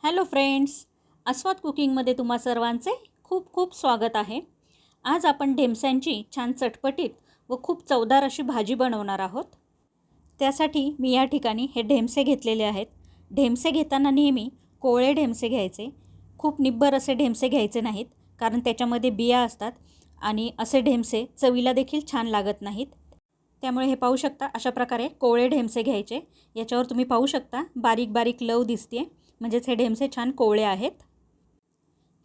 Hello friends, आस्वाद कुकिंगमध्ये तुम्हा सर्वांचे खूप खूप स्वागत आहे। आज आपण ढेमस्यांची छान चटपटीत व खूप चवदार अशी भाजी बनवणार आहोत। त्यासाठी मी या ठिकाणी हे ढेमसे घेतलेले आहेत। ढेमसे घेताना नेहमी कोवळे ढेमसे घ्यायचे, खूप निब्बर असे ढेमसे घ्यायचे नाहीत, कारण त्याच्यामध्ये बिया असतात आणि असे ढेमसे चवीला देखील छान लागत नाहीत। त्यामुळे हे पाहू शकता अशा प्रकारे कोवळे ढेमसे घ्यायचे। याच्यावर तुम्ही पाहू शकता बारीक बारीक लव दिसते, म्हणजेच हे ढेमसे छान कोवळे आहेत।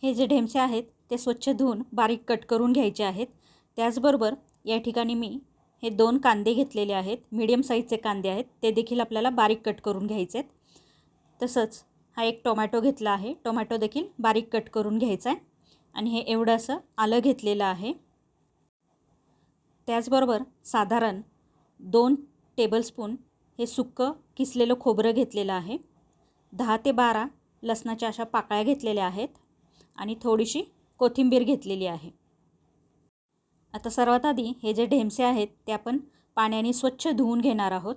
हे जे ढेमसे आहेत ते स्वच्छ धुवून बारीक कट करून घ्यायचे आहेत। त्याचबरोबर या ठिकाणी मी हे 2 कांदे घेतलेले आहेत, मीडियम साईजचे कांदे आहेत, ते देखील आपल्याला बारीक कट करून घ्यायचे आहेत। तसंच हा एक टोमॅटो घेतला आहे, टोमॅटो देखील बारीक कट करून घ्यायचा आहे। आणि हे एवढं असं आलं घेतलेलं आहे। त्याचबरोबर साधारण 2 टेबलस्पून हे सुक्कं किसलेलं खोबरं घेतलेलं आहे। 10 ते 12 लसणाच्या अशा पाकळ्या घेतलेल्या आहेत आणि थोडीशी कोथिंबीर घेतलेली आहे। आता सर्वात आधी हे जे ढेमसे आहेत ते आपण पाण्याने स्वच्छ धुवून घेणार आहोत।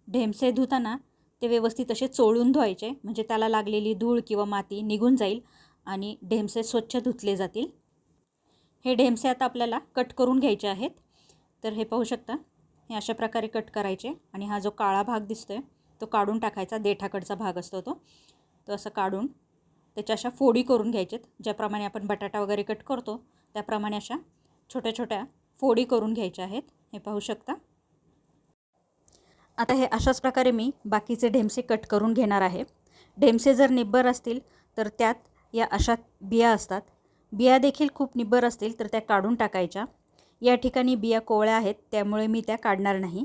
ढेमसे धुताना ते व्यवस्थित असे चोळून धुवायचे, म्हणजे त्याला लागलेली धूळ किंवा माती निघून जाईल आणि ढेमसे स्वच्छ धुतले जातील। हे ढेमसे आता आपल्याला कट करून घ्यायचे आहेत। तर हे पाहू शकता, हे अशा प्रकारे कट करायचे आणि हा जो काळा भाग दिसतोय तो काढून टाकायचा, देठाकडचा भाग असतो तो असं काढून त्याच्या अशा फोडी करून घ्यायच्यात। ज्याप्रमाणे आपण बटाटा वगैरे कट करतो त्याप्रमाणे अशा छोट्या छोट्या फोडी करून घ्यायच्या आहेत। हे पाहू शकता। आता हे अशाच प्रकारे मी बाकीचे ढेमसे कट करून घेणार आहे। ढेमसे जर निब्बर असतील तर त्यात या अशा बिया असतात, बिया देखील खूप निब्बर असतील तर त्या काढून टाकायच्या। या ठिकाणी बिया कोवळ्या आहेत त्यामुळे मी त्या काढणार नाही।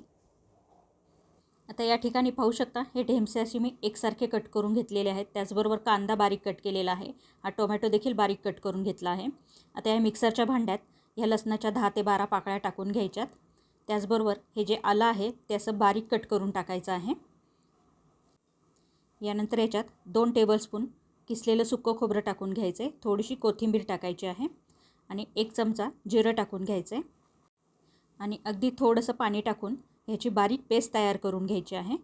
आता या ठिकाणी पाहू शकता हे ढेमसे असे मी एकसारखे कट करून घेतलेले आहेत। त्याचबरोबर कांदा बारीक कट केलेला आहे, हा टोमॅटो देखील बारीक कट करून घेतला आहे। आता या मिक्सरच्या भांड्यात ह्या लसणाच्या 10 ते 12 पाकळ्या टाकून घ्यायच्यात। त्याचबरोबर हे जे आलं आहे ते असं बारीक कट करून टाकायचं आहे। यानंतर याच्यात 2 टेबलस्पून किसलेलं सुक्कं खोबरं टाकून घ्यायचे, थोडीशी कोथिंबीर टाकायची आहे आणि 1 चमचा जिरं टाकून घ्यायचे आणि अगदी थोडंसं पाणी टाकून ह्याची बारीक पेस्ट तयार करून घ्यायची आहे।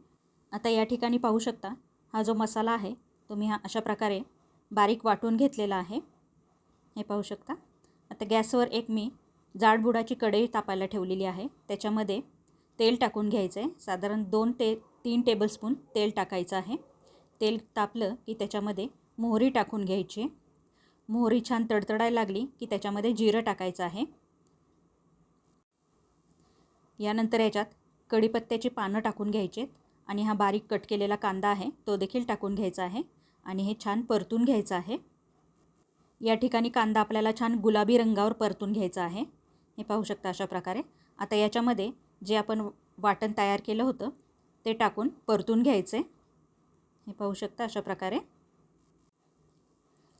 आता या ठिकाणी पाहू शकता हा जो मसाला आहे तो मी हा अशा प्रकारे बारीक वाटून घेतलेला आहे। हे पाहू शकता। आता गॅसवर एक मी जाडबुडाची कढई तापायला ठेवलेली आहे, त्याच्यामध्ये तेल टाकून घ्यायचं आहे। साधारण 2 ते 3 टेबलस्पून तेल टाकायचं आहे। तेल तापलं की त्याच्यामध्ये मोहरी टाकून घ्यायची। मोहरी छान तडतडायला लागली की त्याच्यामध्ये जिरं टाकायचं आहे। यानंतर याच्यात कढीपत्त्याची पानं टाकून घ्यायचे आणि हा बारीक कट केलेला कांदा आहे तो देखील टाकून घ्यायचा आहे आणि हे छान परतून घ्यायचं आहे। या ठिकाणी कांदा आपल्याला छान गुलाबी रंगावर परतून घ्यायचा आहे। हे पाहू शकता अशा प्रकारे। आता याच्यामध्ये जे आपण वाटण तयार केलं होतं ते टाकून परतून घ्यायचे। हे पाहू शकता अशा प्रकारे।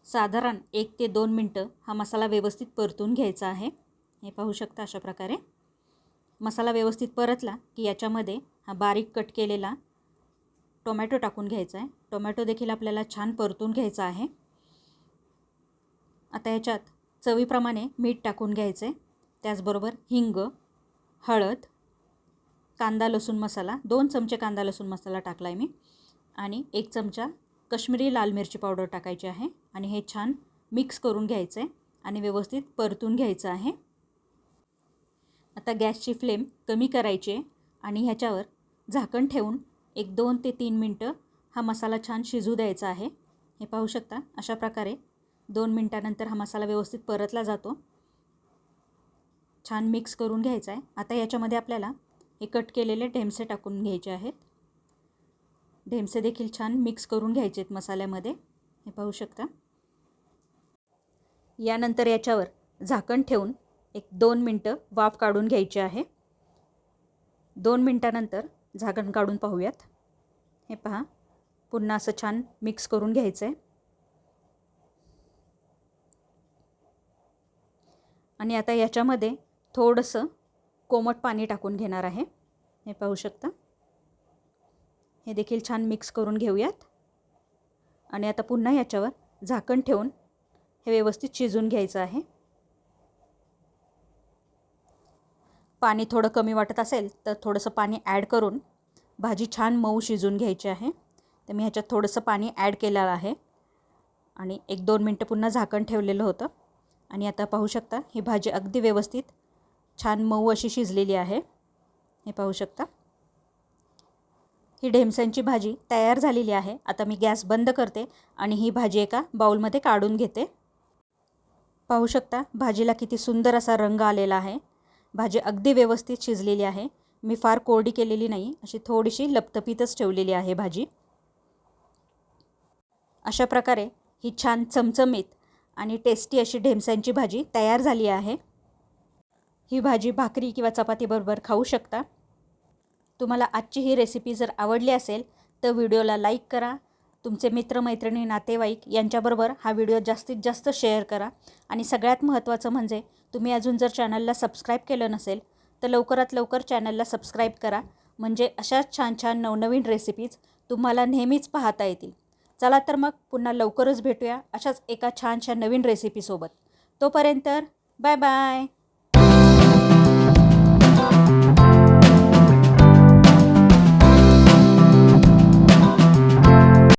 साधारण 1 ते 2 मिनटं हा मसाला व्यवस्थित परतून घ्यायचा आहे। हे पाहू शकता अशा प्रकारे। मसाला व्यवस्थित परतला की याच्यामध्ये हा बारीक कट केलेला टोमॅटो टाकून घ्यायचा आहे। टोमॅटो देखील आपल्याला छान परतून घ्यायचा आहे। आता याच्यात चवीप्रमाणे मीठ टाकून घ्यायचे, त्याचबरोबर हिंग, हळद, कांदा लसूण मसाला 2 चमचे कांदा लसूण मसाला टाकला आहे मी आणि 1 चमचा काश्मीरी लाल मिरची पावडर टाकायची आहे आणि हे छान मिक्स करून घ्यायचं आहे आणि व्यवस्थित परतून घ्यायचं आहे। आता गॅसची फ्लेम कमी करायची आहे आणि ह्याच्यावर झाकण ठेवून एक 2 ते 3 मिनटं हा मसाला छान शिजू द्यायचा आहे। हे पाहू शकता अशा प्रकारे 2 मिनटानंतर हा मसाला व्यवस्थित परतला जातो। छान मिक्स करून घ्यायचा आहे। आता याच्यामध्ये आपल्याला हे कट केलेले ढेमसे टाकून घ्यायचे आहेत। ढेमसे देखील छान मिक्स करून घ्यायचे आहेत मसाल्यामध्ये। हे पाहू शकता। यानंतर याच्यावर झाकण ठेवून एक 2 मिनटं वाफ काढून घ्यायची आहे। 2 मिनटानंतर झाकण काढून पाहूयात। हे पहा, पुन्हा असं छान मिक्स करून घ्यायचं आहे आणि आता याच्यामध्ये थोडंसं कोमट पाणी टाकून घेणार आहे। हे पाहू शकता। हे देखील छान मिक्स करून घेऊयात आणि आता पुन्हा याच्यावर झाकण ठेवून हे व्यवस्थित शिजून घ्यायचं आहे। पाणी थोडं कमी वाटत असेल तर थोडंसं पाणी ॲड करून भाजी छान मऊ शिजून घ्यायची आहे। तर मी ह्याच्यात थोडंसं पाणी ॲड केलेलं आहे आणि 1-2 मिनटं पुन्हा झाकण ठेवलेलं होतं. आणि आता पाहू शकता ही भाजी अगदी व्यवस्थित छान मऊ अशी शिजलेली आहे. हे पाहू शकता. ही ढेमस्यांची भाजी तयार झालेली आहे. आता मी गॅस बंद करते आणि ही भाजी एका बाउलमध्ये काढून घेते. पाहू शकता भाजीला किती सुंदर असा रंग आलेला आहे. भाजी अगदी व्यवस्थित शिजलेली आहे. मी फार कोरडी केलेली नाही, अशी थोडीशी लपतपीतच ठेवलेली आहे भाजी. अशा प्रकारे ही छान चमचमीत आणि टेस्टी अशी ढेमस्यांची भाजी तयार झाली आहे. ही भाजी भाकरी किंवा चपातीबरोबर खाऊ शकता. तुम्हाला आजची ही रेसिपी जर आवडली असेल तर व्हिडिओला लाईक करा. तुमचे मित्रमैत्रिणी, नातेवाईक यांच्याबरोबर हा व्हिडिओ जास्तीत जास्त शेअर करा. आणि सगळ्यात महत्त्वाचं म्हणजे तुम्ही अजून जर चॅनलला सबस्क्राईब केलं नसेल तर लवकरात लवकर चॅनलला सबस्क्राईब करा. म्हणजे अशाच छान छान नवनवीन रेसिपीज तुम्हाला नेहमीच पाहता येतील. चला तर मग पुन्हा लवकरच भेटूया अशाच एका छानशा नवीन रेसिपीसोबत. तोपर्यंत बाय बाय.